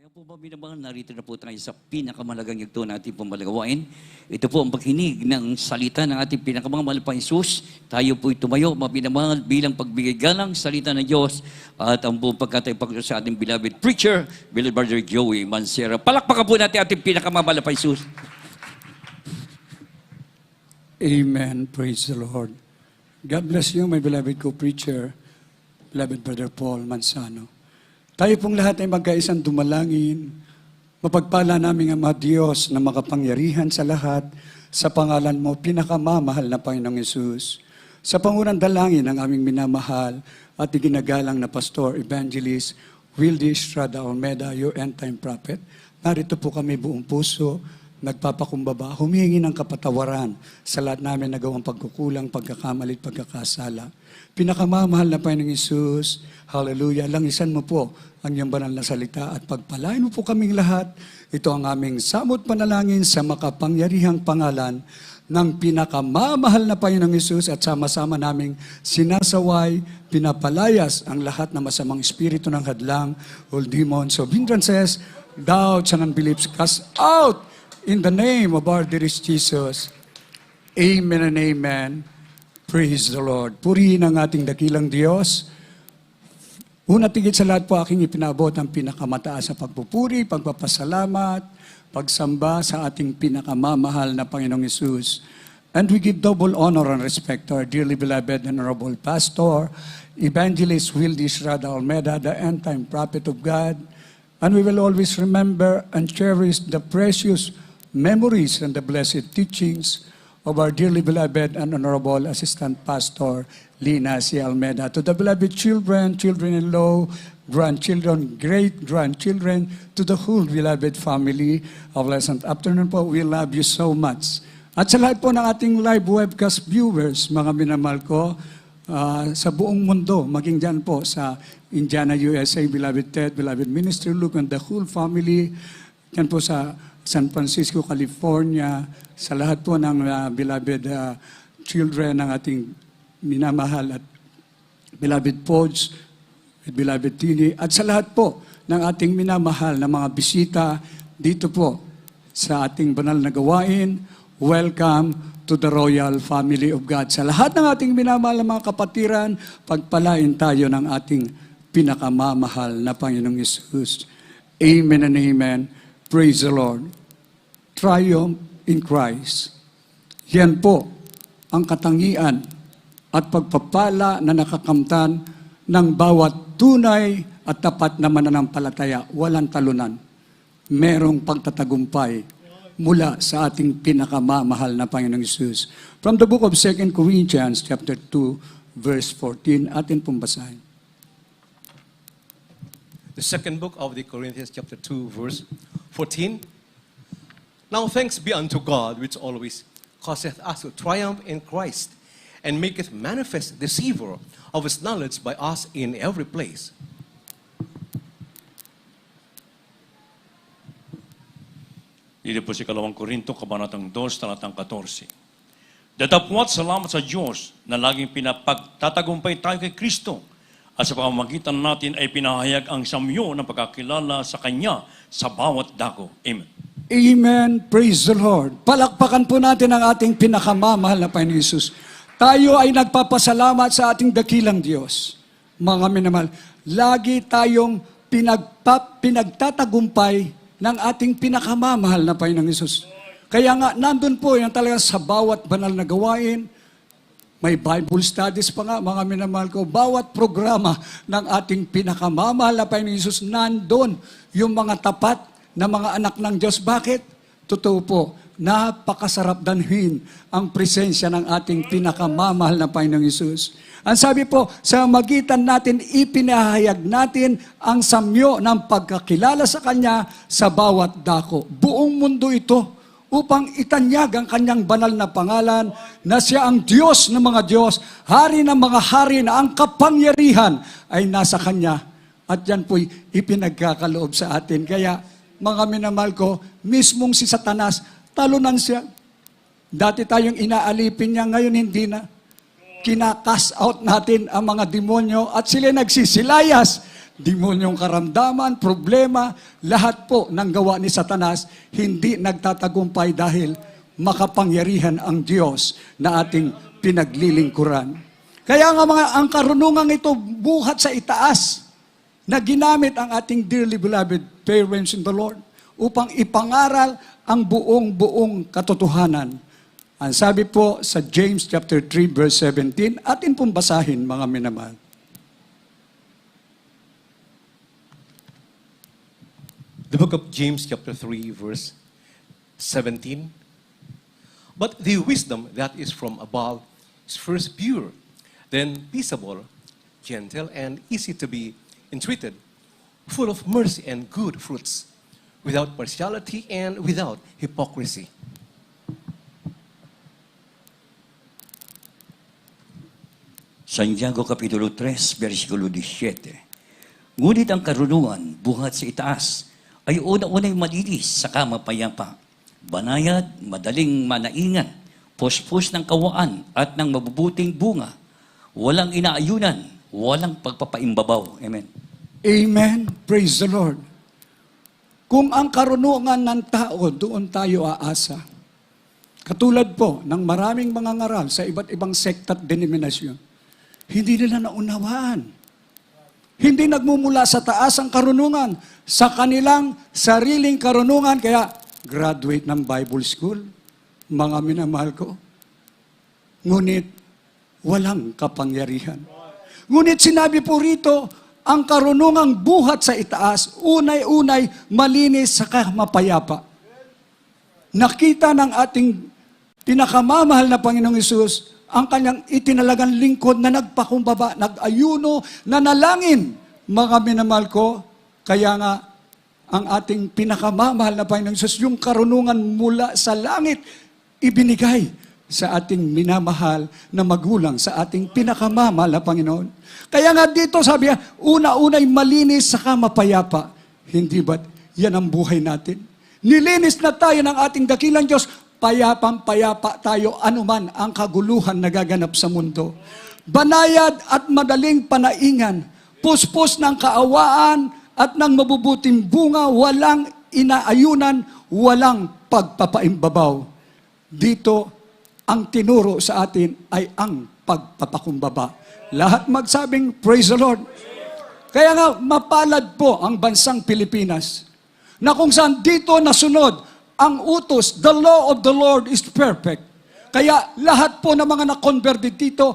Kaya po ba minamahal, narito na po tayo sa pinakamalagang yugto na ating pamagawain. Ito po ang paghinig ng salita ng ating pinakamahal pa Jesus. Tayo po'y tumayo, mapinamahal bilang pagbigay galang salita ng Diyos at ang buong pagkatay pagkatay sa ating beloved preacher, beloved Brother Joey Mancera. Palakpakan po natin ating pinakamahal pa Jesus. Amen. Praise the Lord. God bless you, my beloved co-preacher, beloved Brother Paul Manzano. Tayo pong lahat ay magkaisang dumalangin. Mapagpala namin ang mga Diyos na makapangyarihan sa lahat, sa pangalan mo, pinakamamahal na Panginoong Yesus. Sa pangunang dalangin ng aming minamahal at iginagalang na Pastor, Evangelist, Wildy Estrada Olmeda, your end-time prophet, narito po kami buong puso, nagpapakumbaba, humihingi ng kapatawaran sa lahat namin nagawang pagkukulang, pagkakamali, pagkakasala. Pinakamamahal na Panginoong Yesus, hallelujah, langisan mo po ang iyong banal na salita at pagpalain mo po kaming lahat. Ito ang aming samot panalangin sa makapangyarihang pangalan ng pinakamamahal na Panginoong Yesus at sama-sama naming sinasaway, pinapalayas ang lahat na masamang espiritu ng hadlang, all demons of hindrances, doubts and unbeliefs, cast out in the name of our dearest Jesus. Amen and amen. Praise the Lord. Purihin ang ating dakilang Diyos. Una tigit sa lahat po aking ipinabot ang pinakamataas sa pagpupuri, pagpapasalamat, pagsamba sa ating pinakamamahal na Panginoong Yesus. And we give double honor and respect to our dearly beloved and honorable Pastor, Evangelist Wildy Estrada Olmeda, the end-time prophet of God. And we will always remember and cherish the precious memories and the blessed teachings of our dearly beloved and honorable Assistant Pastor, Lina C. Almeda. To the beloved children, children-in-law, grandchildren, great-grandchildren, to the whole beloved family of Pleasant Afternoon po, we love you so much. At sa lahat po ng ating live webcast viewers, mga minamahal ko, sa buong mundo, maging dyan po sa Indiana, USA, beloved Ted, beloved Ministry Luke, and the whole family, dyan po sa San Francisco, California, sa lahat po ng beloved children ng ating minamahal at beloved Pods, beloved Tini, at sa lahat po ng ating minamahal na mga bisita dito po sa ating banal na gawain. Welcome to the royal family of God. Sa lahat ng ating minamahal na mga kapatiran, pagpalain tayo ng ating pinakamamahal na Panginoong Yesus. Amen and amen. Praise the Lord. Triumph in Christ. Yan po ang katangian at pagpapala na nakakamtan ng bawat tunay at tapat na mananampalataya. Walang talunan. Merong pagtatagumpay mula sa ating pinakamamahal na Panginoong Yesus. From the book of 2 Corinthians chapter 2, verse 14, atin pong basahin. The second book of the Corinthians chapter 2, verse 14. Now thanks be unto God, which always causeth us to triumph in Christ, and maketh manifest the savor of his knowledge by us in every place. Dito po si 2 Korinto, Kabanatang 2, Talatang 14. Datapwat salamat sa Diyos na laging pinapagtatagumpay tayo kay Kristo at sa pamamagitan natin ay pinahayag ang samyo ng pagkakilala sa Kanya sa bawat dako. Amen. Amen. Praise the Lord. Palakpakan po natin ang ating pinakamamahal na Panginoon Yesus. Tayo ay nagpapasalamat sa ating dakilang Diyos. Mga minamahal, lagi tayong pinagtatagumpay ng ating pinakamamahal na Panginoong Yesus. Kaya nga, nandun po yan talaga sa bawat banal na gawain. May Bible studies pa nga, mga minamahal ko. Bawat programa ng ating pinakamamahal na Panginoong Yesus, nandun yung mga tapat na mga anak ng Diyos. Bakit? Totoo po, napakasarap danhin ang presensya ng ating pinakamamahal na Panginoong Yesus. Ang sabi po, sa magitan natin, ipinahayag natin ang samyo ng pagkakilala sa Kanya sa bawat dako. Buong mundo ito upang itanyag ang Kanyang banal na pangalan na Siya ang Diyos ng mga Diyos, Hari ng mga hari na ang kapangyarihan ay nasa Kanya. At yan po'y ipinagkakaloob sa atin. Kaya, mga minamahal ko, mismong si Satanas, talunan siya. Dati tayong inaalipin niya, ngayon hindi na. Kinakas out natin ang mga demonyo at sila nagsisilayas demonyong karamdaman, problema, lahat po ng gawa ni Satanas hindi nagtatagumpay dahil makapangyarihan ang Diyos na ating pinaglilingkuran. Kaya nga ang karunungan ito buhat sa itaas na ginamit ang ating dearly beloved parents in the Lord upang ipangaral ang buong katotohanan. Ang sabi po sa James chapter 3 verse 17, atin pong basahin mga minamahal. The book of James chapter 3 verse 17. But the wisdom that is from above is first pure, then peaceable, gentle, and easy to be entreated, full of mercy and good fruits, without partiality and without hypocrisy. Santiago Kapitulo 3, versikulo 17. Ngunit ang karunungan buhat sa itaas ay una-unay malinis sa kamapayapa, banayad, madaling manaingan, puspos ng kawaan at ng mabubuting bunga, walang inaayunan, walang pagpapaimbabaw. Amen. Amen. Praise the Lord. Kung ang karunungan ng tao, doon tayo aasa. Katulad po ng maraming mga ngaral sa iba't ibang sekta at denominasyon, hindi nila naunawaan. Hindi nagmumula sa taas ang karunungan, sa kanilang sariling karunungan, kaya graduate ng Bible School, mga minamahal ko. Ngunit, walang kapangyarihan. Ngunit sinabi po rito, ang karunungang buhat sa itaas, unay-unay, malinis sa mapayapa. Nakita ng ating pinakamamahal na Panginoong Hesus, ang kanyang itinalagang lingkod na nagpakumbaba, nag-ayuno, nanalangin. Mga minamahal ko, kaya nga, ang ating pinakamamahal na Panginoong Hesus, yung karunungan mula sa langit, ibinigay sa ating minamahal na magulang, sa ating pinakamamahal na Panginoon. Kaya nga dito sabi niya, una-unay malinis sa mapayapa. Hindi ba't yan ang buhay natin? Nilinis na tayo ng ating dakilang Diyos, payapang-payapa tayo anuman ang kaguluhan na gaganap sa mundo. Banayad at madaling panaingan, puspos ng kaawaan at ng mabubuting bunga, walang inaayunan, walang pagpapaimbabaw. Dito, ang tinuro sa atin ay ang pagpapakumbaba. Lahat magsabing, praise the Lord. Kaya nga, mapalad po ang bansang Pilipinas, na kung saan dito nasunod ang utos, the law of the Lord is perfect. Kaya lahat po ng mga na-converted dito,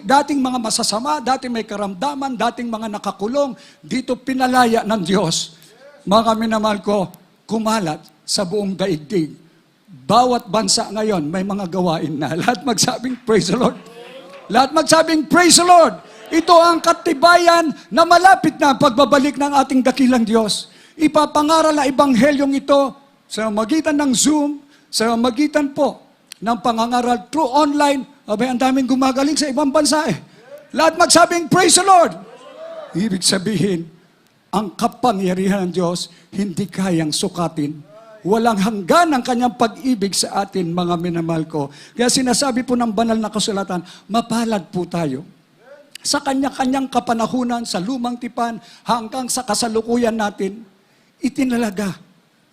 dating mga masasama, dating may karamdaman, dating mga nakakulong, dito pinalaya ng Diyos. Mga minamahal ko, kumalat sa buong daigdig. Bawat bansa ngayon, may mga gawain na. Lahat magsabing, praise the Lord. Lahat magsabing, praise the Lord. Ito ang katibayan na malapit na ang pagbabalik ng ating dakilang Diyos. Ipapangaral na ebanghelyong ito sa magitan ng Zoom, sa magitan po ng pangangaral through online. Abay, ang daming gumagaling sa ibang bansa eh. Lahat magsabing, praise the Lord. Ibig sabihin, ang kapangyarihan ng Diyos hindi kayang sukatin. Walang hanggan ang kanyang pag-ibig sa atin, mga minamahal ko. Kaya sinasabi po ng banal na kasulatan, mapalad po tayo. Sa kanya-kanyang kapanahunan, sa lumang tipan, hanggang sa kasalukuyan natin, itinalaga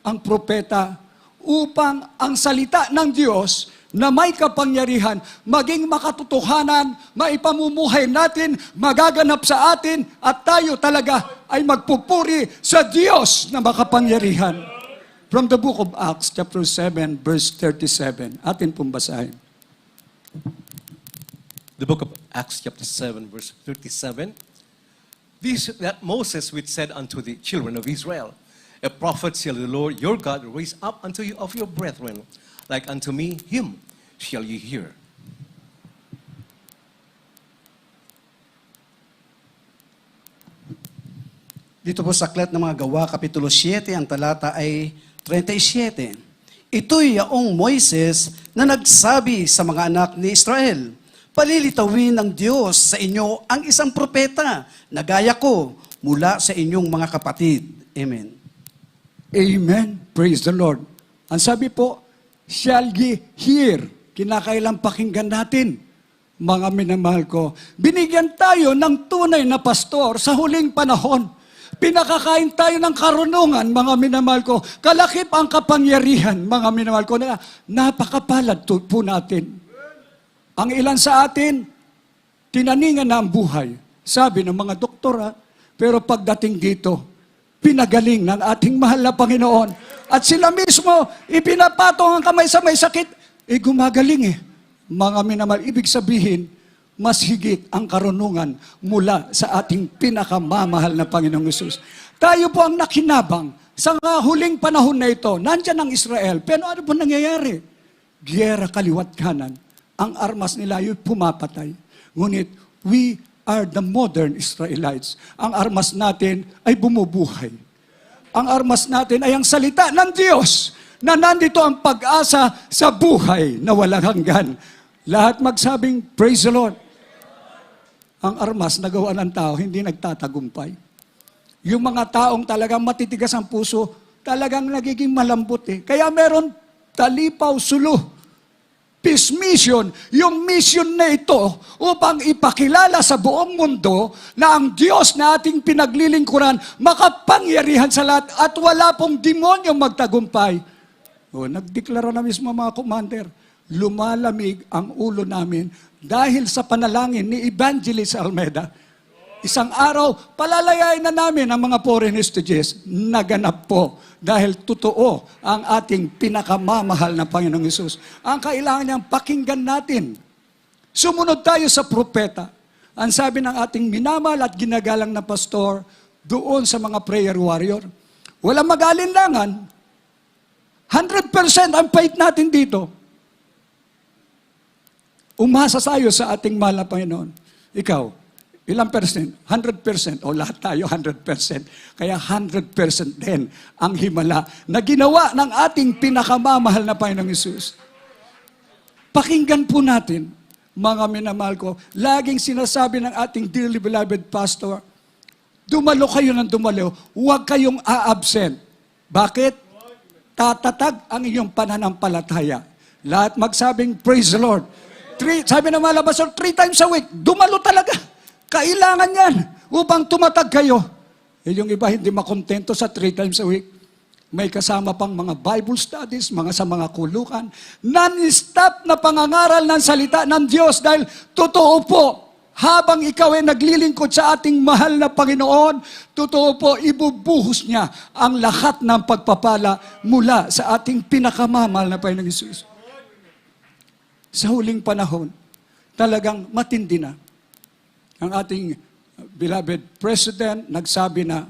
ang propeta upang ang salita ng Diyos na may kapangyarihan, maging makatotohanan, maipamumuhay natin, magaganap sa atin, at tayo talaga ay magpupuri sa Diyos na makapangyarihan. From the book of Acts, chapter 7, verse 37. Atin pong basahin. The book of Acts chapter 7 verse 37. This that Moses which said unto the children of Israel, a prophet shall the Lord your God raise up unto you of your brethren, like unto me, him shall ye hear. Dito po sa aklat ng mga Gawa, Kapitulo 7, ang talata ay 37. Ito'y yaong Moises na nagsabi sa mga anak ni Israel, palilitawin ng Diyos sa inyo ang isang propeta na gaya ko mula sa inyong mga kapatid. Amen. Amen. Praise the Lord. Ang sabi po, shall ye hear? Kinakailang pakinggan natin. mga minamahal ko, binigyan tayo ng tunay na pastor sa huling panahon. Pinakakain tayo ng karunungan, mga minamahal ko. Kalakip ang kapangyarihan, mga minamahal ko, na napakapalad po natin. Ang ilan sa atin, tinaningan na ang buhay. Sabi ng mga doktora, pero pagdating dito, pinagaling ng ating mahal na Panginoon. At sila mismo, ipinapatong ang kamay sa may sakit, gumagaling eh. Mga minamahal, ibig sabihin, mas higit ang karunungan mula sa ating pinakamamahal na Panginoong Hesus. Tayo po ang nakinabang sa huling panahon na ito. Nandyan ang Israel, pero ano po nangyayari? Giyera kaliwat kanan. Ang armas nila ay pumapatay. Ngunit, we are the modern Israelites. Ang armas natin ay bumubuhay. Ang armas natin ay ang salita ng Diyos na nandito ang pag-asa sa buhay na walang hanggan. Lahat magsabing, praise the Lord. Ang armas na gawa ng tao, hindi nagtatagumpay. Yung mga taong talagang matitigas ang puso, talagang nagiging malambot eh. Kaya meron talipaw, suluh, peace mission, yung mission na ito upang ipakilala sa buong mundo na ang Diyos na ating pinaglilingkuran makapangyarihan sa lahat at wala pong demonyo magtagumpay. Nagdeklara na mismo mga commander, lumalamig ang ulo namin dahil sa panalangin ni Evangelist Almeida. Isang araw, palalayain na namin ang mga foreign hostages. Naganap po dahil totoo ang ating pinakamamahal na Panginoong Hesus. Ang kailangan niyang pakinggan natin. Sumunod tayo sa propeta. Ang sabi ng ating minamahal at ginagalang na pastor doon sa mga prayer warrior, walang mag-alinlangan. 100% ang faith natin dito. Umasa tayo sa ating mahal na Panginoon. Ikaw, ilang percent? 100%. O lahat tayo 100%. Kaya 100% din ang himala na ginawa ng ating pinakamamahal na Panginoong Hesus. Pakinggan po natin, mga minamahal ko, laging sinasabi ng ating dearly beloved pastor, dumalo kayo ng dumalo, huwag kayong a-absent. Bakit? Tatatag ang iyong pananampalataya. Lahat magsabing, praise the Lord. Sabi ng mga labasol, 3 times a week, dumalo talaga. Kailangan yan upang tumatag kayo. Yung iba hindi makontento sa 3 times a week. May kasama pang mga Bible studies, sa mga kulukan. Non-stop na pangangaral ng salita ng Diyos dahil totoo po, habang ikaw ay naglilingkod sa ating mahal na Panginoon, totoo po, ibubuhos niya ang lahat ng pagpapala mula sa ating pinakamamahal na Panginoong Hesus. Sa huling panahon, talagang matindi na. Ang ating beloved President nagsabi na,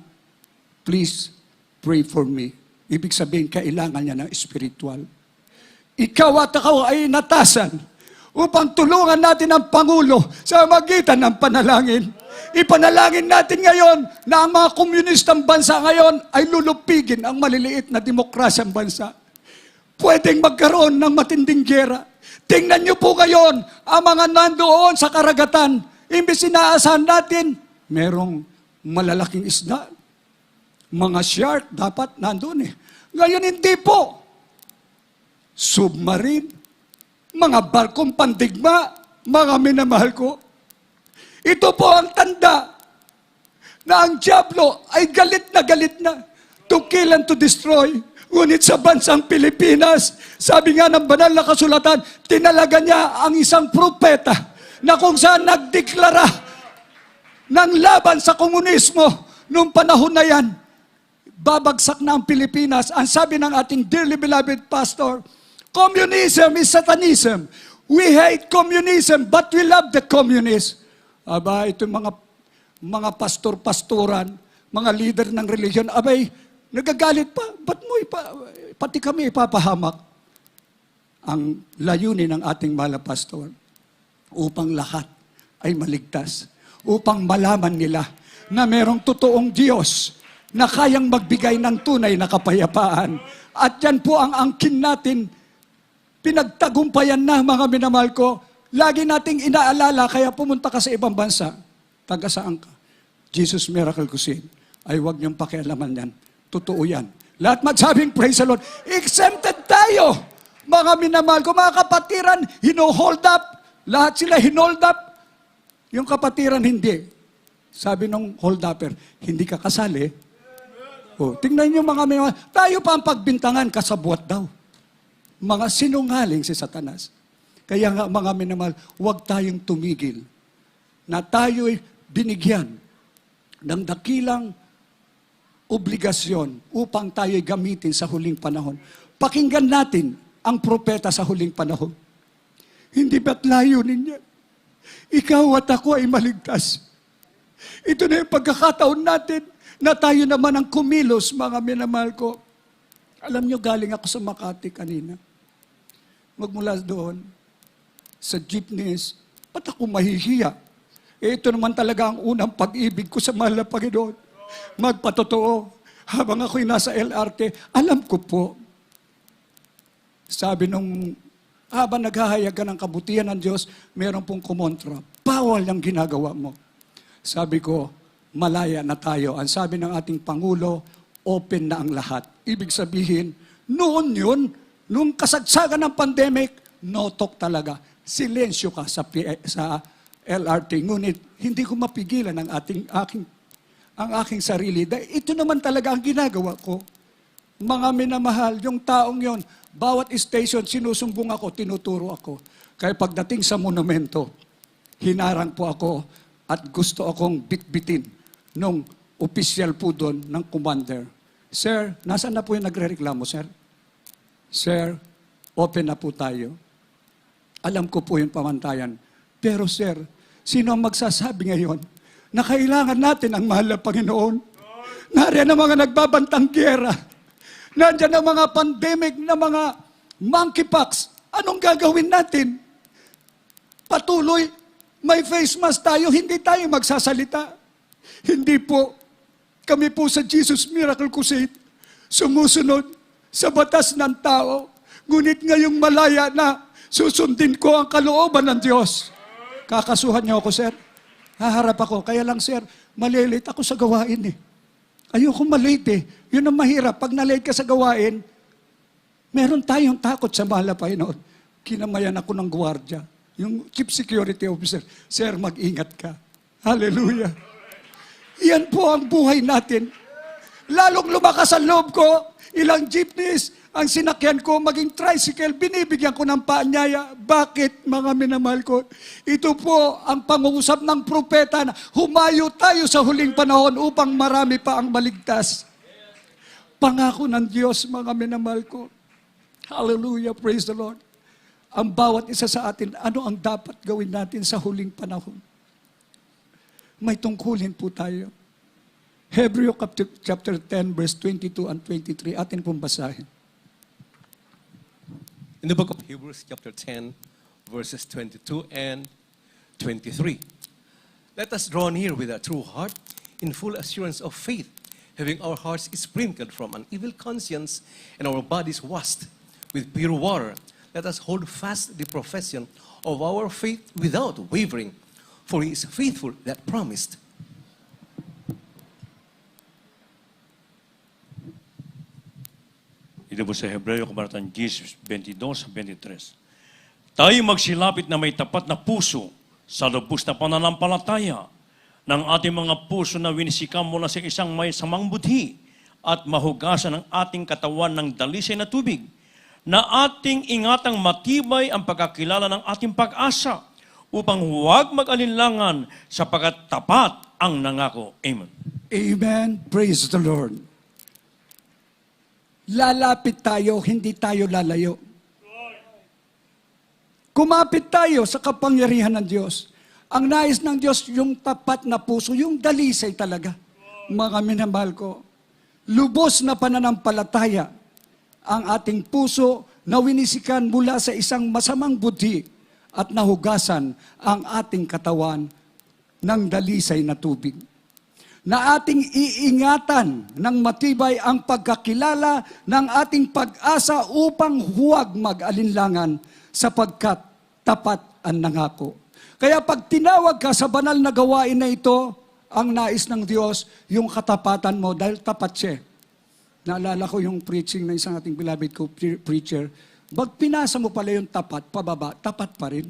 please pray for me. Ibig sabihin, kailangan niya ng spiritual. Ikaw at ako ay natasan upang tulungan natin ang Pangulo sa magitan ng panalangin. Ipanalangin natin ngayon na ang mga komunistang bansa ngayon ay lulupigin ang maliliit na demokrasyang bansa. Pwedeng magkaroon ng matinding giyera. Tingnan niyo po ngayon ang mga nandoon sa karagatan. Imbis inaasahan natin, merong malalaking isda. Mga shark, dapat nandun eh. Ngayon hindi po. Submarine, mga barkong pandigma, mga minamahal ko. Ito po ang tanda na ang Diablo ay galit na to kill and to destroy. Ngunit sa bansang Pilipinas, sabi nga ng banal na kasulatan, tinalaga niya ang isang propeta na kung saan nagdeklara ng laban sa komunismo noong panahon na yan. Babagsak na ang Pilipinas. Ang sabi ng ating dearly beloved pastor, communism is satanism. We hate communism, but we love the communists. Aba, ito mga pastor-pastoran, mga leader ng religion, abay, nagagalit pa. Ba't mo pati kami ipapahamak? Ang layunin ng ating mahal na pastor, upang lahat ay maligtas. Upang malaman nila na merong totoong Diyos na kayang magbigay ng tunay na kapayapaan. At yan po ang angkin natin. Pinagtagumpayan na, mga minamahal ko. Lagi nating inaalala, kaya pumunta ka sa ibang bansa. Taga saan ka? Jesus Miracle Crusade. Ay huwag niyong pakialaman yan. Totoo yan. Lahat magsabing praise the Lord. Exempted tayo. Mga minamahal ko, mga kapatiran, hino-hold up. Lahat sila hinold up. Yung kapatiran hindi. Sabi nung hold upper, hindi ka kasali. Tingnan niyo mga tayo pa ang pagbintangan, kasabwat daw. Mga sinungaling si Satanas. Kaya nga mga minamahal, huwag tayong tumigil na tayo'y binigyan ng dakilang obligasyon upang tayo'y gamitin sa huling panahon. Pakinggan natin ang propeta sa huling panahon. Hindi ba't layunin niya? Ikaw at ako ay maligtas. Ito na yung pagkakataon natin na tayo naman ang kumilos, mga minamahal ko. Alam niyo, galing ako sa Makati kanina. Magmula doon, sa jeepneys, ba't ako mahihiya? Ito naman talaga ang unang pag-ibig ko sa mahal na Panginoon. Magpatotoo. Habang ako'y nasa LRT, alam ko po, sabi nung, habang naghahayag ka ng kabutihan ng Diyos, meron pong kumontra. Bawal ang ginagawa mo. Sabi ko, malaya na tayo. Ang sabi ng ating Pangulo, open na ang lahat. Ibig sabihin, noon yun, nung kasagsagan ng pandemic, no talk talaga. Silensyo ka sa LRT. Ngunit, hindi ko mapigilan ang aking sarili. Ito naman talaga ang ginagawa ko. Mga minamahal, yung taong yon, bawat station, sinusumbong ako, tinuturo ako. Kaya pagdating sa monumento, hinarang po ako at gusto akong bitbitin nung opisyal po doon ng commander. Sir, nasaan na po yung nagre-reklamo, sir? Sir, open na po tayo. Alam ko po yung pamantayan. Pero sir, sino ang magsasabi ngayon na kailangan natin ang mahal na Panginoon? Nariyan ang mga nagbabantang gyera. Nandiyan ang mga pandemic na mga monkeypox. Anong gagawin natin? Patuloy, may face mask tayo, hindi tayo magsasalita. Hindi po. Kami po sa Jesus Miracle Crusade, sumusunod sa batas ng tao. Ngunit ngayong malaya na, susundin ko ang kalooban ng Diyos. Kakasuhan niyo ako, sir. Haharap ako. Kaya lang, sir, malilate ako sa gawain eh. Ayoko malate eh. Yun ang mahirap. Pag nalate ka sa gawain, meron tayong takot sa mahal na Panginoon. Kinamayan ako ng gwardiya. Yung chief security officer, sir, mag-ingat ka. Hallelujah. Yan po ang buhay natin. Lalong lumakas ang loob ko, ilang jeepneys, ang sinakyan ko, maging tricycle, binibigyan ko ng paanyaya. Bakit, mga minamahal ko? Ito po ang pangungusap ng propeta na humayo tayo sa huling panahon upang marami pa ang maligtas. Pangako ng Diyos, mga minamahal ko. Hallelujah, praise the Lord. Ang bawat isa sa atin, ano ang dapat gawin natin sa huling panahon? May tungkulin po tayo. Hebrew chapter 10, verse 22 and 23, atin pong basahin. In the book of Hebrews, chapter 10, verses 22 and 23. Let us draw near with a true heart, in full assurance of faith, having our hearts sprinkled from an evil conscience and our bodies washed with pure water. Let us hold fast the profession of our faith without wavering, for He is faithful that promised. Ito po sa Hebreo, Kabanatang 10, 22-23. Tayo magsilapit na may tapat na puso sa lubos na pananampalataya ng ating mga puso na winisikam mula sa isang may samang budhi at mahugasan ng ating katawan ng dalisay na tubig, na ating ingatang matibay ang pagkakilala ng ating pag-asa upang huwag mag-alinlangan sapagkat tapat ang nangako. Amen. Amen. Praise the Lord. Lalapit tayo, hindi tayo lalayo. Kumapit tayo sa kapangyarihan ng Diyos. Ang nais ng Diyos, yung tapat na puso, yung dalisay talaga. Mga minamahal ko, lubos na pananampalataya ang ating puso na winisikan mula sa isang masamang budhi at nahugasan ang ating katawan ng dalisay na tubig. Na ating iingatan ng matibay ang pagkakilala ng ating pag-asa upang huwag mag-alinlangan sapagkat tapat ang nangako. Kaya pag tinawag ka sa banal na gawain na ito, ang nais ng Diyos, yung katapatan mo dahil tapat siya. Naalala ko yung preaching ng isang ating beloved ko preacher, pag pinasa mo pala yung tapat, pababa, tapat pa rin.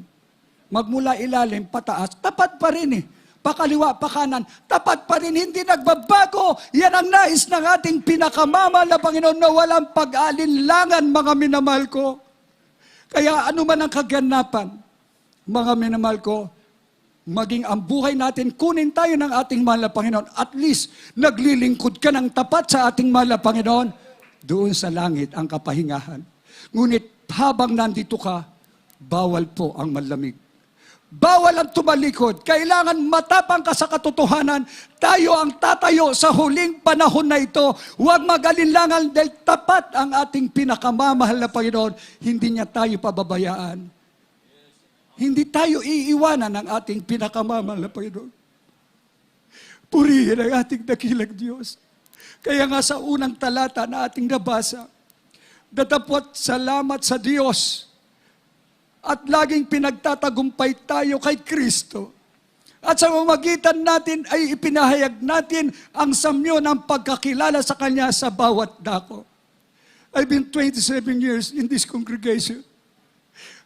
magmula ilalim pataas, tapat pa rin eh. Pakaliwa, pakanan, tapat pa rin, hindi nagbabago. Yan ang nais ng ating pinakamamahal na Panginoon na walang pag-alinlangan, mga minamahal ko. Kaya ano man ang kaganapan, mga minamahal ko, maging ang buhay natin, kunin tayo ng ating mahal na Panginoon. At least, naglilingkod ka ng tapat sa ating mahal na Panginoon. Doon sa langit ang kapahingahan. Ngunit habang nandito ka, bawal po ang malamig. Bawal ang tumalikod. Kailangan matapang ka sa katotohanan. Tayo ang tatayo sa huling panahon na ito. Huwag mag-alinlangan dahil tapat ang ating pinakamamahal na Panginoon. Hindi niya tayo pababayaan. Hindi tayo iiwanan ng ating pinakamamahal na Panginoon. Purihin ang ating dakilang Diyos. Kaya nga sa unang talata na ating nabasa, datapot salamat sa Diyos at laging pinagtatagumpay tayo kay Kristo. At sa pamamagitan natin ay ipinahayag natin ang samyo ng pagkakilala sa Kanya sa bawat dako. I've been 27 years in this congregation.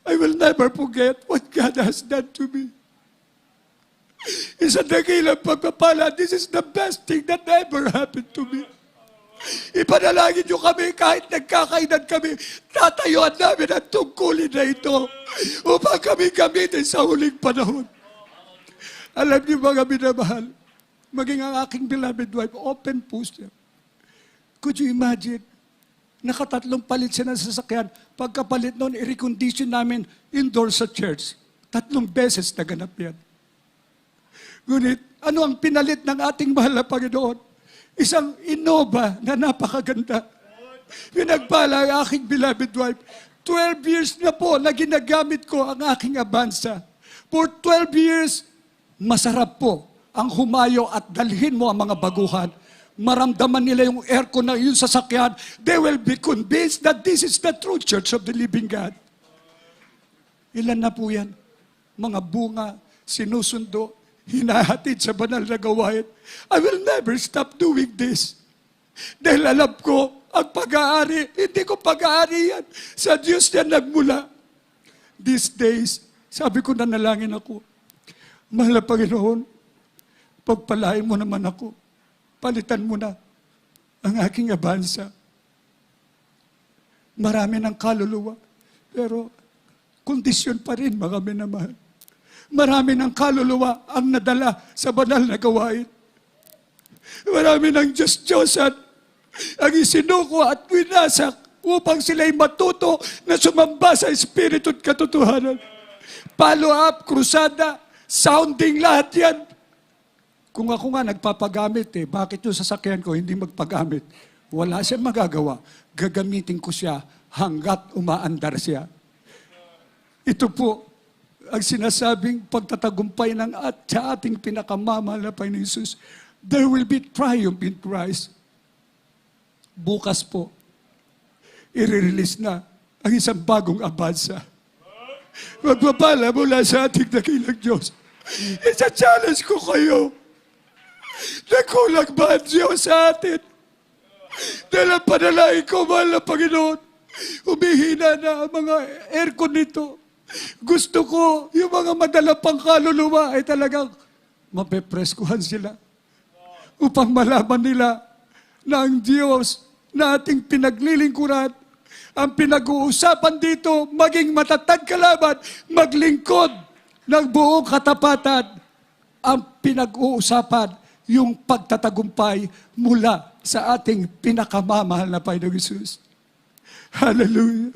I will never forget what God has done to me. Isa dakilang pagpapala, this is the best thing that ever happened to me. Ipanalangin niyo kami kahit nagkakainan kami, tatayuan namin ang tungkulin na ito upang kami gamitin sa huling panahon. Alam niyo mga minamahal, maging ang aking beloved wife, open po siya. Could you imagine? Nakatatlong palit siya ng sasakyan. Pagkapalit noon, i-recondition namin indoor sa church. 3 beses naganap yan. Ngunit, ano ang pinalit ng ating mahal na Panginoon? Isang Innova na napakaganda. Pinagpala ang aking beloved wife. 12 years na po na ginagamit ko ang aking Avanza. For 12 years, masarap po ang humayo at dalhin mo ang mga baguhan. Maramdaman nila yung aircon na yung sasakyan. They will be convinced that this is the true church of the living God. Ilan na po yan? Mga bunga, sinusundo, hinahatid sa banal na gawain. I will never stop doing this. Dahil alam ko, ang pag-aari, hindi ko pag-aari yan. Sa Diyos yan nagmula. These days, sabi ko na nalangin ako, mahal na Panginoon, pagpalain mo naman ako. Palitan mo na ang aking Avanza. Marami ng kaluluwa, pero kondisyon pa rin, mga minamahal. Marami ng kaluluwa ang nadala sa banal na gawain. Marami ng Diyos-Diyosan ang isinuko at winasak upang sila'y matuto na sumamba sa Espiritu at katotohanan. Follow-up, krusada, sounding, lahat yan. Kung ako nga nagpapagamit bakit yung sasakyan ko hindi magpagamit? Wala siyang magagawa. Gagamitin ko siya hanggat umaandar siya. Ito po ang sinasabing pagtatagumpay ng sa ating pinakamamahal na Panginoon Jesus. There will be triumph in Christ. Bukas po, i-release na ang isang bagong Avanza. Magpapala mula sa ating dakilang Diyos. Isa-challenge ko kayo. Nakulang ba ang Diyos sa atin? Dahil ang panalangin ko, mahal na Panginoon, humihina na ang mga aircon nito. Gusto ko, yung mga madalapang kaluluwa ay talagang mapepreskuhan sila upang malaman nila na ang Diyos na ating pinaglilingkuran, ang pinag-uusapan dito, maging matatag kalaban, maglingkod ng buong katapatan, ang pinag-uusapan, yung pagtatagumpay mula sa ating pinakamamahal na Panginoong Jesus. Hallelujah.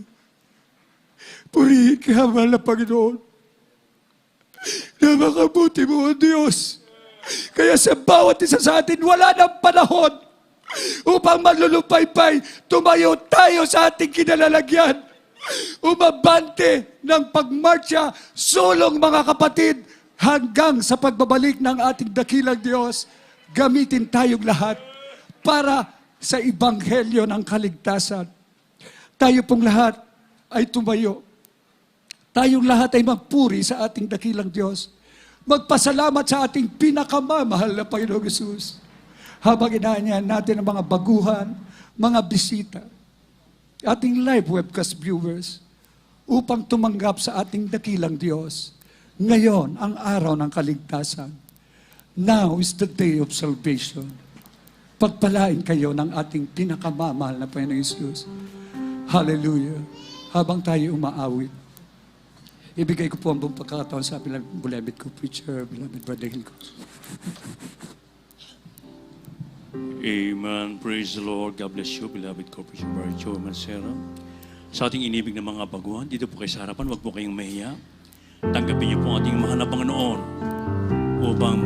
Purihin ka, mahal na Panginoon. Napakabuti mo, O Diyos. Kaya sa bawat isa sa atin, wala ng panahon upang malulupaypay, tumayo tayo sa ating kinalalagyan. Umabante ng pagmarcha, sulong mga kapatid, hanggang sa pagbabalik ng ating dakilang Diyos, gamitin tayong lahat para sa Ebanghelyo ng kaligtasan. Tayo pong lahat ay tumayo. Tayong lahat ay magpuri sa ating dakilang Diyos. Magpasalamat sa ating pinakamamahal na Panginoong Jesus. Habang inaanyahan natin ang mga baguhan, mga bisita, ating live webcast viewers, upang tumanggap sa ating dakilang Diyos. Ngayon, ang araw ng kaligtasan. Now is the day of salvation. Pagpalain kayo ng ating pinakamamahal na Panginoong Hesus. Hallelujah. Habang tayo umaawit, ibigay ko po ang buong pagkakataon sa beloved ko preacher, beloved Brother Hilco. Amen. Praise the Lord. God bless you, beloved Corporation Brother Joe Mancera. Sa ating inibig na mga baguhan, dito po kayo sa harapan, huwag po kayong mahiya. Tanggapin niyo po ang ating mahal na Panginoon upang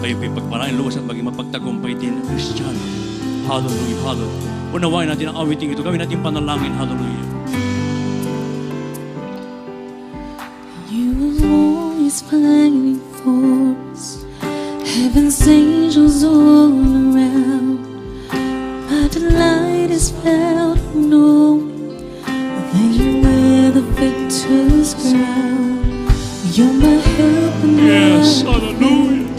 kayo po pagpalain luwas at maging mapagtagumpay din na Kristiyano. Hallelujah, hallelujah. Unawain natin ang awiting ito. Gawin natin panalangin. Hallelujah. You will always find for us. Heaven's angels all around. My delight is felt knowing that you wear the victor's crown. You're my help and Yes, my hallelujah.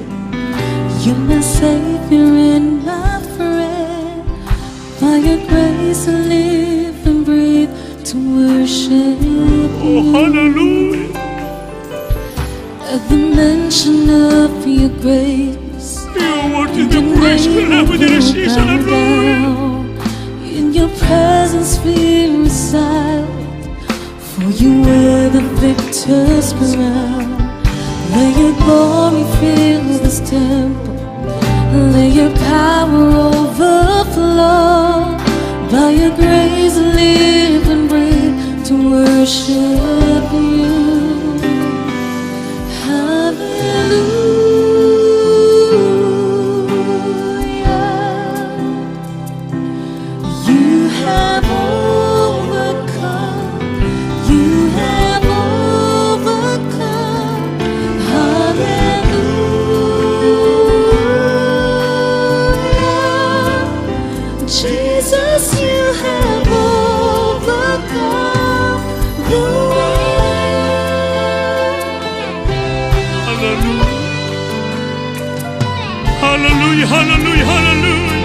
You're my savior and my friend. By your grace I live and breathe to worship Oh, you. hallelujah. At the mention of your grace, You're worthy to be praised. Beloved, it is Jesus. Hallelujah. in your presence fear is silent, for you wear the victor's crown. Let your glory fill this temple, let your power overflow. By your grace I live and breathe to worship you. Hallelujah. You have overcome. You have overcome. Hallelujah. Jesus, you have overcome the Hallelujah, hallelujah, hallelujah.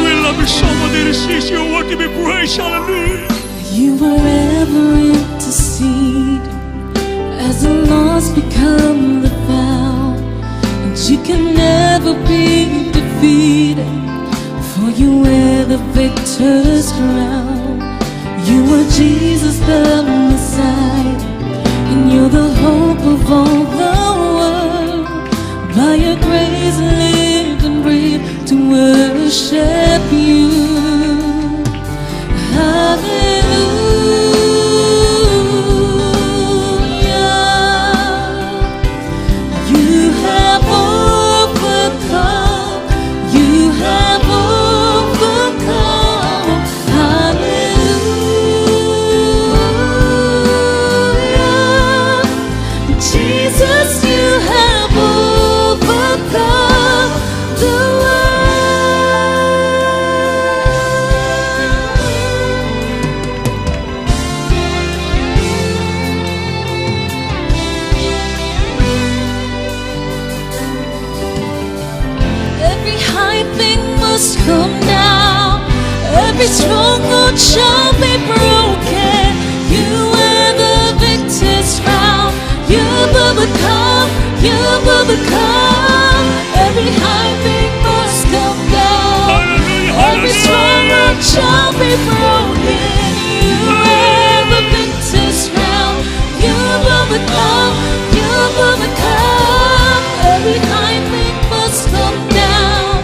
We love you so much. It is your word to be praised. Hallelujah. You are ever interceding as the lost become the found, and you can never be defeated, for you wear the victor's crown. You are Jesus the Messiah, and you're the hope of all the world. By your grace I live and breathe to worship you. Hallelujah. You have overcome. You have overcome. Hallelujah. Jesus, you have overcome the Every high thing must come down. Every stronghold shall be broken. You wear the victor's crown. You've overcome. You've overcome. Every high thing must come down. Hallelujah, Every hallelujah. stronghold shall be broken. You wear the victor's crown. You've overcome. You've overcome. Every high thing must come down.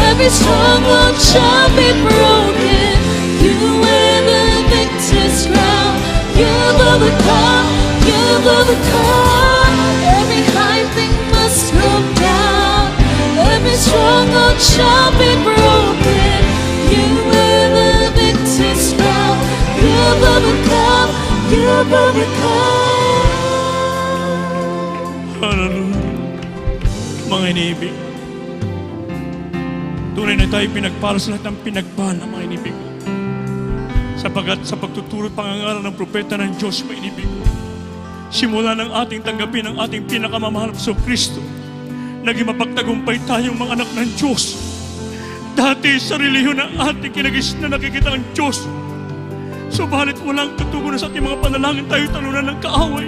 Every stronghold shall be broken. You wear the victor's crown. You've overcome. You've overcome. Every high thing must come down. Every stronghold shall be broken. You wear the victor's crown. You've overcome. You've overcome. Hallelujah. Mga inibig, tunay na tayo pinagpala sa lahat ng pinagpala, mga inibig. Sapagat sa pagtuturo at pangangaral ng propeta ng Diyos, mga inibig, simula ng ating tanggapin ang ating pinakamamahal sa Kristo, naging mapagtagumpay tayong mga anak ng Diyos. Dati sa relihiyon na ating kinagis na nakikita ng Diyos, subalit walang katugunan sa ating mga panalangin tayo talunan ng kaaway.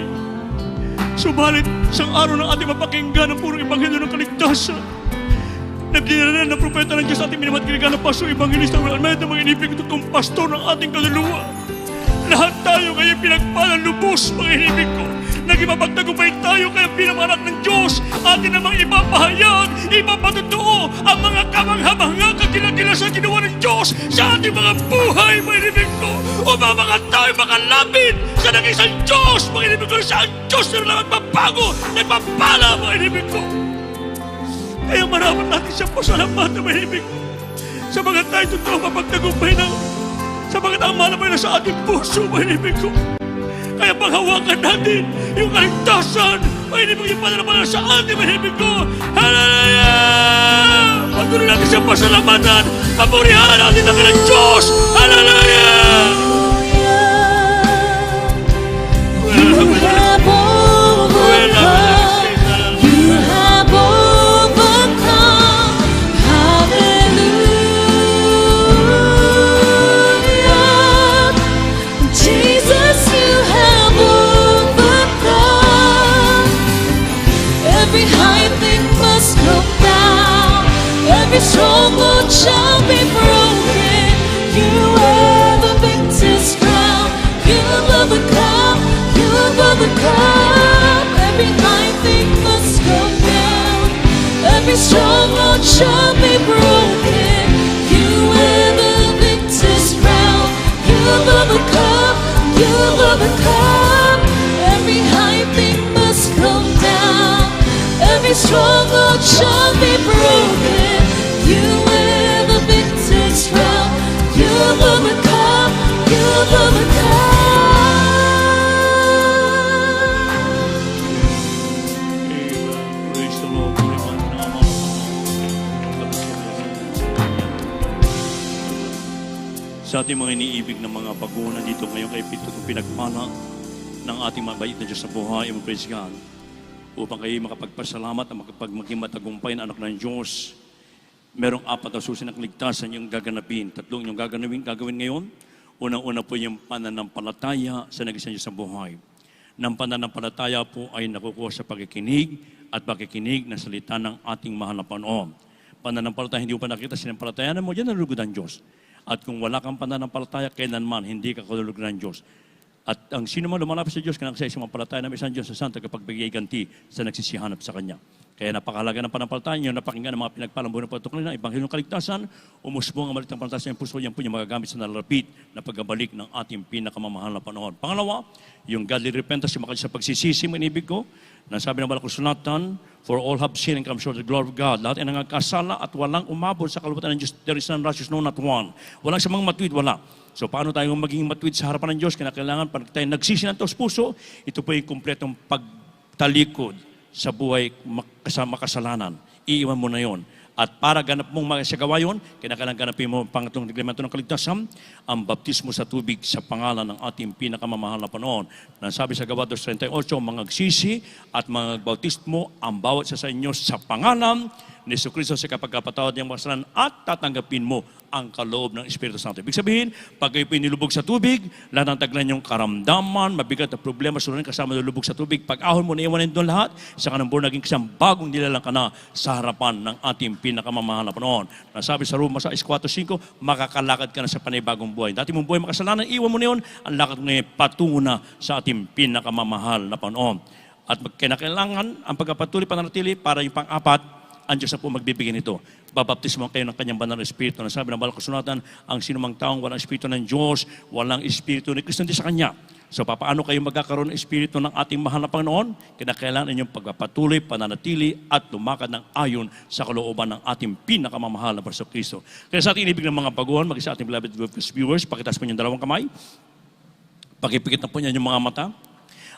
Subalit, isang araw ng ating mapakinggan ang purong ebanghelyo ng kaligtasan. Nagdinala ng propeta ng Diyos ating minamat kinigan ng Pastor Evangelista Will Almeida, mga inibig totoong pastor ng ating kaluluwa. Lahat tayo ngayon pinagpalang lubos, mga inibig ko. Naging mapagtagumpay tayo kaya pinamanak ng Diyos. Atin namang ipapahayag, ipapatutuo ang mga kamangha-mangha kakilakila sa ginawa ng Diyos sa ating mga buhay, mga inibig ko. Upang mga tayo makalapit sa nag-isang Diyos, mga inibig ko, sa Diyos na lang magpapago, nagpapala, mga inibig ko. Kaya marapat natin siya po sa lamat na mahibig sa mga tayo totoo mapagtagumpay na sa mga ang malapay na sa ating puso, mahibig ko. Kaya paghawakan natin yung kaligtasan, mahibig yung pananampalataya sa ating mahibig ko. Hallelujah! Patuloy natin siya pasalamatan, papurihan natin ang kanilang Diyos. Hallelujah! You have overcome. You have overcome. Hallelujah. Jesus, you have overcome. Every high thing must come down. Every stronghold shall be broken. You are the victor's crown. You've overcome. You've overcome. Every high thing must come down. Every stronghold shall be broken. You wear the victor's crown. You've overcome. You've overcome. Every high thing must come down. Every stronghold shall be broken. You wear the victor's crown. You've overcome. You've overcome. Praise the Lord. Sa ating mga iniibig ng mga baguhan dito ngayon kay pinagpala ng ating mabait na Diyos sa buhay, praise God, upang kayo makapagpasalamat at maging matagumpay na anak ng Diyos. Merong 4 na susi ng kaligtasan yung gaganapin. 3 yung gagawin ngayon. Unang-una po yung pananampalataya sa nag-isang Diyos sa buhay. Ng pananampalataya po ay nakukuha sa pagkikinig at pakikinig na salita ng ating mahal na Panginoon. Pananampalataya, hindi mo pa nakita, sinampalatayanan mo, yan ang lugod ng Diyos. At kung wala kang pananampalataya, kailanman hindi ka kalulugod ng Diyos. At ang sino man lumalapit sa Diyos, kailangan sa isang palataya ng isang Diyos sa Santo kapag bigay ganti sa nagsisihanap sa Kanya. Kaya napakahalaga ng pananampalataya niyo, napakinggan ng mga pinagpalang buhay ng patutunan ng Ebanghelyo ng Kaligtasan, umusbong ang malitang pananampalataya sa iyong puso, yan po yung magagamit sa nalalapit na pagbabalik ng ating pinakamamahal na Panginoon. Pangalawa, yung godly repentance, yung sa pagsisisi, manibig ko, na sabi ng Banal na Kasulatan, for all have sinned and come short of the glory of God. Lahat ay nangagkasala at walang umabot sa kalupatan ng Diyos. There is none righteous, no, not one. Walang sa mga matuwid, wala. So paano tayo magiging matuwid sa harapan ng Diyos? Kailangan pag tayo nagsisi ng taos puso, ito po yung kumpletong pagtalikod sa buhay makasalanan. Iiwan mo na yon. At para ganap mong magasagawa yun, kailangan ganapin mo ang pangatlong reglamento ng kaligtasan, ang baptismo sa tubig sa pangalan ng ating pinakamamahal na Panginoon. Nasabi sa Gawa 2:38, mga agsisi at mga bautismo ang bawat isa sa inyo sa pangalan ni Jesucristo sa kapagkapatawad niyang mga kasalanan at tatanggapin mo ang kaloob ng Espiritu Santo. Ibig sabihin, pag kayo pinilubog sa tubig, lahat ng taglan yung karamdaman, mabigat na problema, sunod kasama nilubog sa tubig. Pag ahon mo, naiwanin doon lahat, sa kanang buwan naging kasang bagong nilalang ka na sa harapan ng ating pinakamamahal na Panginoon. Nasabi sa Roma 4:5, makakalakad ka na sa panibagong buhay. Dati mong buhay makasalanan, iwan mo na yun, ang lakad mo na patungo na sa ating pinakamamahal na Panginoon. At kinakailangan ang pagpapatuloy pananatili para yung pang-apat, ang Diyos na po magbibigay nito. Babaptismo kayo ng kanyang banal na Espiritu. Nasabi ng Banal na Kasulatan, ang sinumang taong walang Espiritu ng Diyos, walang Espiritu ni Kristo hindi sa Kanya. So, paano kayo magkakaroon ng Espiritu ng ating mahal na Panginoon? Kinakailangan inyong pagpapatuloy, pananatili, at lumakad ng ayon sa kalooban ng ating pinakamamahal na Panginoon Kristo. Kaya sa ating inibig ng mga baguhan, mag-isa ating beloved viewers, pakitas po niyong dalawang kamay. Pakipikit na po niyan yung mga mata.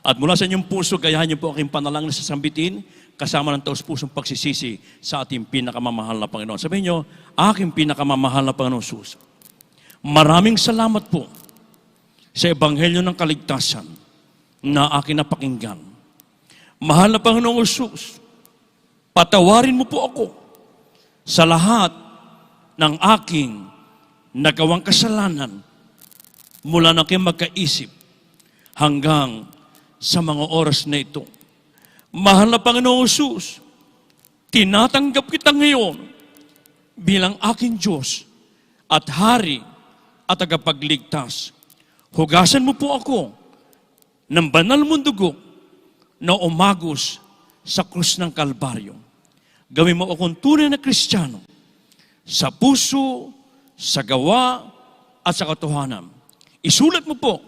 At mula sa inyong puso, gayahan niyo po aking panalangin sa sambitin, kasama ng taos-pusong pagsisisi sa ating pinakamamahal na Panginoon. Sabihin niyo, aking pinakamamahal na Panginoon Jesus, maraming salamat po sa Ebanghelyo ng Kaligtasan na aking napakinggan. Mahal na Panginoong Jesus, patawarin mo po ako sa lahat ng aking nagawang kasalanan mula na aking magkaisip hanggang sa mga oras na ito. Mahal na Panginoong Jesus, tinatanggap kita ngayon bilang aking Diyos at Hari at tagapagligtas. Hugasan mo po ako ng banal mong dugo na umagos sa krus ng Kalbaryo. Gawin mo akong tunay na Kristiyano sa puso, sa gawa, at sa katotohanan. Isulat mo po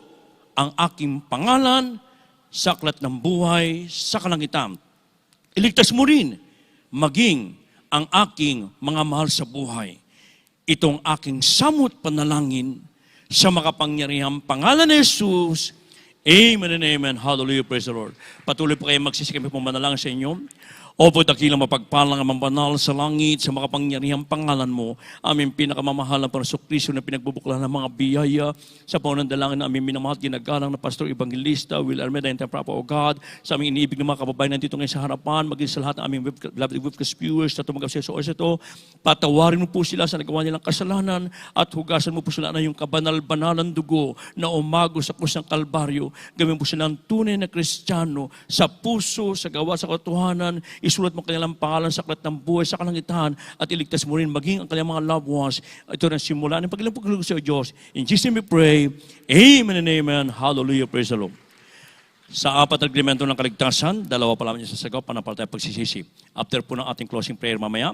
ang aking pangalan sa aklat ng buhay sa kalangitan. Iligtas mo rin maging ang aking mga mahal sa buhay. Itong aking samot panalangin sa makapangyarihang pangalan ni Jesus. Amen and amen. Hallelujah. Praise the Lord. Patuloy po kayo magsisikip po manalangin sa inyo. Opo, dakilang mapagpalang ang banal sa langit, sa makapangyarihang pangalan mo, aming pinakamamahal na Panginoong Kristo na pinagbubuklan ng mga biyaya sa panandalangin na aming minamahal, ginagalang na Pastor Evangelista, Will Armeda, and Temprapa, O God, sa aming iniibig ng mga kababayan nandito ngayon sa harapan, maging sa lahat ng aming webcast viewers na tumagap sa oras ito, patawarin mo po sila sa nagawa nilang kasalanan at hugasan mo po sila na yung kabanal-banalan dugo na umago sa krus ng Kalbaryo. Gawin po silang tunay na Kristiyano sa puso, sa gawa, sa katotohanan. Isulat mo kanilang pangalan sa aklat ng buhay sa kalangitan at iligtas mo rin maging ang kanilang mga loved ones. Ito na simula ng pagkilang pagkilang sa Diyos. In Jesus' name we pray. Amen and amen. Hallelujah. Praise the Lord. Sa apat na agreemento ng kaligtasan, dalawa pa lamang niya sa sagaw, panampalataya pagsisisi. After po ng ating closing prayer mamaya,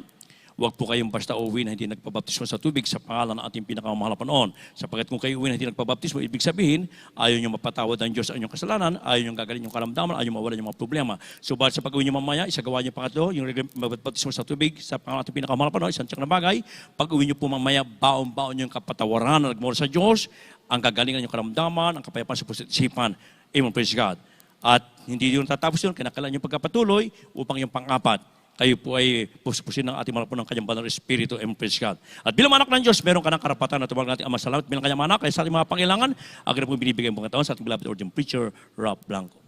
huwag po kayong basta uwi na hindi nagpabaptismo sa tubig sa pangalan ng ating pinakamamahal na Panginoon. Sapagkat kung kayo uwi na hindi nagpabaptismo, ibig sabihin, ayaw nyo mapatawad ng Diyos ang inyong kasalanan, ayaw nyo gagaling yung karamdaman, ayaw nyo mawala yung mga problema. Subalit sa pag-uwi nyo mamaya, isagawa nyo pangatlo, yung magbaptismo sa tubig sa pangalan ng ating pinakamamahal na Panginoon, isang tiyak na bagay. Pag-uwi nyo po mamaya, baon-baon nyo yung kapatawaran na nagmula sa Diyos, ang gagalingan yung karamdaman, ang kapayapaan sa puso't isipan. Amen, praise God. At hindi yun tatapos yun, kinakailangan yung pagkapatuloy upang yung pang-apat, kayo po ay pupusin ng ating mga po ng kanyang banal Espiritu, and praise God. At bilang anak ng Diyos, meron ka ng karapatan na tumawag natin Ama sa langit bilang kanyang anak, kaya sa ating mga pangailangan, akin na po binibigay ang pagkataon sa ating beloved ordained preacher, Rob Blanco.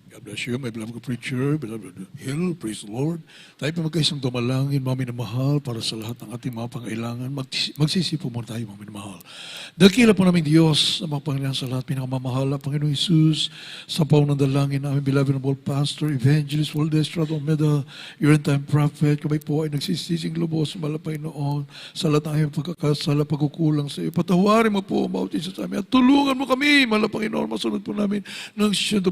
God bless you, my beloved preacher, beloved Hill, praise the Lord. Tayo pa magkaisang dumalangin, mga minamahal, para sa lahat ng ating mga pangailangan. Magsisipo muna tayo, mga minamahal. Dakila po namin Diyos, ang mga pangailangan sa lahat, pinakamamahal, Panginoong Isus, sa paunandalangin namin, beloved noble pastor, evangelist, Waldes, Estrada Omeda, your end-time prophet, kami po ay nagsisising lubos, malapay noon, sa lahat ng aming pagkakasala, pagkukulang sa iyo. Patawarin mo po, bawat isa sa amin, at tulungan mo kami, malapay noon, masunod po namin ng 100%,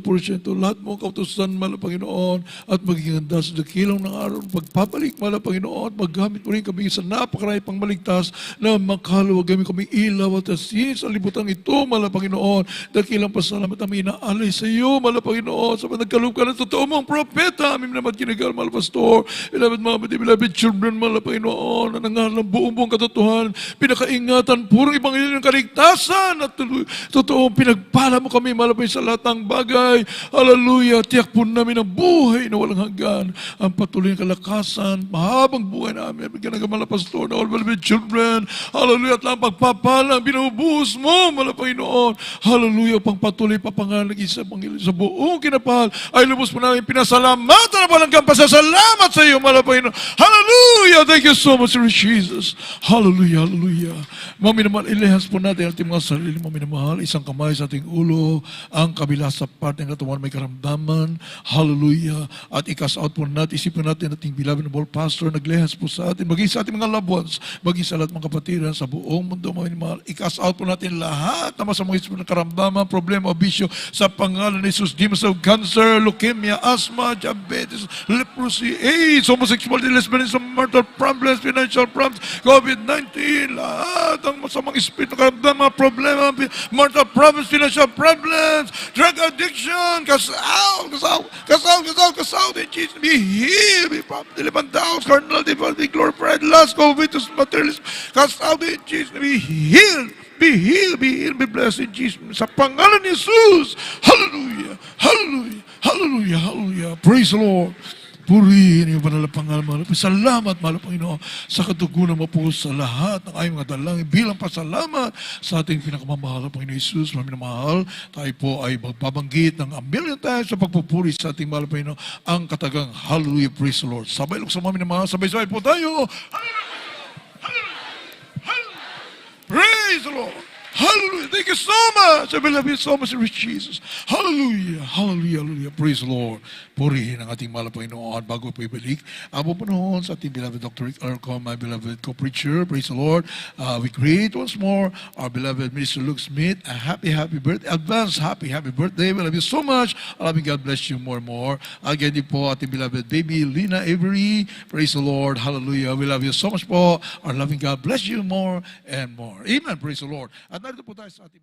lahat mo kautusan, mahal na Panginoon, at maging handa sa dakilang ng araw ng pagpapalik, mahal na Panginoon, at maggamit mo rin kami sa napakarami pang maligtas na makaluwag kami ilaw at asin sa libutan ito, mahal na Panginoon. Dakilang pasalamat namin inaalay sa iyo, mahal na Panginoon, sa nagkaloob ka ng totoo mong propeta, aming naman kinigal, mahal na Pastor, beloved mama, beloved children, mahal na Panginoon, na nangaral ng buong katotohanan, pinakaingatan, purong ibanghelyo ng kaligtasan, at totoo, pinagpala mo kami, mahal na Panginoon, sa lahat ng bagay. Hallelujah. Tiyak po namin ang buhay na walang hanggan, ang patuloy ng kalakasan, mahabang buhay namin, bigyan ng kamala Pastor, na all beloved children, hallelujah, at lang pagpapalang, binubuhos mo, mala Panginoon, hallelujah, pang patuloy papangalan ng isa Panginoon sa buong kinapahal, ay lubos po namin, pinasalamatan na palang pasasalamat sa iyo, mala Panginoon, hallelujah, thank you so much, Lord Jesus, hallelujah, hallelujah. Mga minamahal, ilehas po natin ang ating mga sarili, mga minamahal, isang kamay sa ating ulo, ang kabila sa parte ng katawan may karamdaman, hallelujah, at i-cast out po natin, isipin natin ating beloved noble pastor, naglehas po sa atin, maging sa ating mga loved ones, maging sa lahat mga kapatiran sa buong mundo, mga minamahal, i-cast out po natin lahat na masamang isip ng karamdaman, problema o bisyo sa pangalan ni Jesus, demons of cancer, leukemia, asthma, diabetes, leprosy, AIDS, homosexuality, lesbianism, marital problems, financial problems, COVID-19, lahat ang masamang isip ng karamdaman, problema, marital problems, financial problems, drug addiction, kasaw, in Jesus, be healed, be promptly levantaos, carnal, be glorified, lust, covetous, materialism, kasaw, in Jesus, be healed, be blessed in Jesus, sa pangalan ni Jesus, hallelujah, hallelujah, hallelujah, hallelujah, praise the Lord. Purihin yung banal na pangalan. Salamat, mahal na Panginoon, sa katugunan mo po sa lahat ng aming mga dalangin bilang pasalamat sa ating pinakamamahal na Panginoon Jesus. Maraming mahal, tayo po ay magbabanggit ng a million times sa pagpupuri sa ating mahal na Panginoon, ang katagang hallelujah, praise the Lord. Sabay lang sa mamin na mahal, sabay-sabay po tayo. Hallelujah, hallelujah, hallelujah, praise the Lord. Hallelujah. Thank you so much. I love you so much, Lord Jesus. Hallelujah. Hallelujah. Hallelujah. Praise the Lord. Purihin ang ating mahal na Panginoon bago po ibalik. Abo panahon sa ating beloved Dr. Rick Arcon, my beloved co-preacher. Praise the Lord. We greet once more our beloved Minister Luke Smith. A happy birthday. Advance happy birthday. We love you so much. Alam God bless you more and more. Again din po ating beloved baby Lina Avery. Praise the Lord. Hallelujah. We love you so much po. Our loving God bless you more and more. Amen. Praise the Lord. At narito po tayo sa ating